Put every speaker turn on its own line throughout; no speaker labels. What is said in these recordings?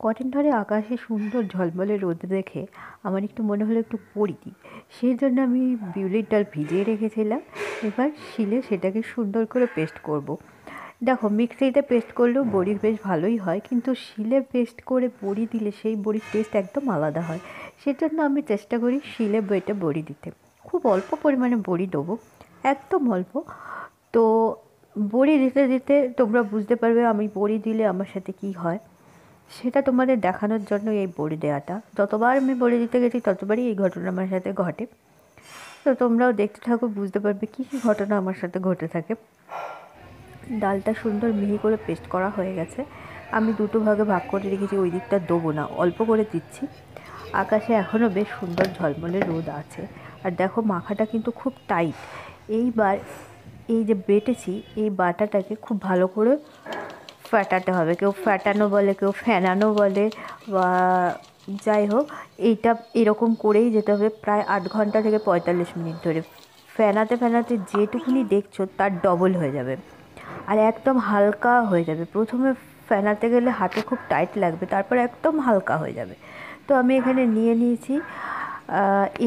কদিন ধরে আকাশে সুন্দর ঝলমলে রোদ দেখে আমার একটু মনে হলো একটু পড়ি দিই। সেই জন্য আমি বিউলির ডাল ভিজিয়ে রেখেছিলাম। এবার শিলে সেটাকে সুন্দর করে পেস্ট করব। দেখো, মিক্সিতে পেস্ট করলেও বড়ি বেশ ভালোই হয়, কিন্তু শিলে পেস্ট করে বড়ি দিলে সেই বড়ির টেস্ট একদম আলাদা হয়। সেজন্য আমি চেষ্টা করি শিলে বেটে বড়ি দিতে। খুব অল্প পরিমাণে বড়ি দেবো, একদম অল্প। তো বড়ি দিতে দিতে তোমরা বুঝতে পারবে আমি বড়ি দিলে আমার সাথে কী হয়, সেটা তোমাদের দেখানোর জন্য এই বড়ি দেওয়াটা। যতবার আমি বড়ি দিতে গেছি ততবারই এই ঘটনা আমার সাথে ঘটে। তো তোমরাও দেখতে থাকো, বুঝতে পারবে কী কী ঘটনা আমার সাথে ঘটে থাকে। ডালটা সুন্দর মিহি করে পেস্ট করা হয়ে গেছে। আমি দুটো ভাগে ভাগ করে রেখেছি, ওই দিকটা দেবো না, অল্প করে দিচ্ছি। আকাশে এখনও বেশ সুন্দর ঝলমলে রোদ আছে। আর দেখো, মাখাটা কিন্তু খুব টাইট। এইবার এই যে বেটেছি, এই বাটাটাকে খুব ভালো করে ফাটাতে হবে। কেউ ফাটানো বলে, কেউ ফেনানো বলে, বা যাই হোক, এইটা এরকম করেই যেতে হবে প্রায় 8 ঘন্টা থেকে 45 মিনিট ধরে। ফেনাতে ফেনাতে যেটুকুনি দেখছো তার ডবল হয়ে যাবে, আর একদম হালকা হয়ে যাবে। প্রথমে ফেনাতে গেলে হাতে খুব টাইট লাগবে, তারপর একদম হালকা হয়ে যাবে। তো আমি এখানে নিয়ে নিয়েছি।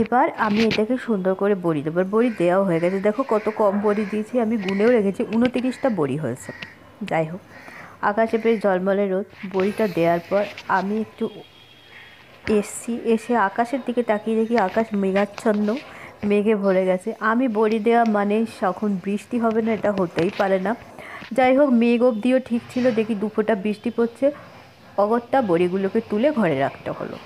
এবার আমি এটাকে সুন্দর করে বড়ি দেবো। বড়ি দেওয়াও হয়ে গেছে। দেখো কত কম বড়ি দিয়েছি, আমি গুনেও রেখেছি 29টা বড়ি হয়েছে। যাই হোক, আকাশে বেশ ঝলমলে রোদ। বড়িটা দেওয়ার পর আমি একটু এসে আকাশের দিকে তাকিয়ে দেখি আকাশ মেঘাচ্ছন্ন, মেঘে ভরে গেছে। আমি বড়ি দেওয়া মানে তখন বৃষ্টি হবে না, এটা হতেই পারে না। যাই হোক, মেঘ অবধিও ঠিক ছিল, দেখি 2 ফোঁটা বৃষ্টি পড়ছে। অগত্যা বড়িগুলোকে তুলে ঘরে রাখতে হলো।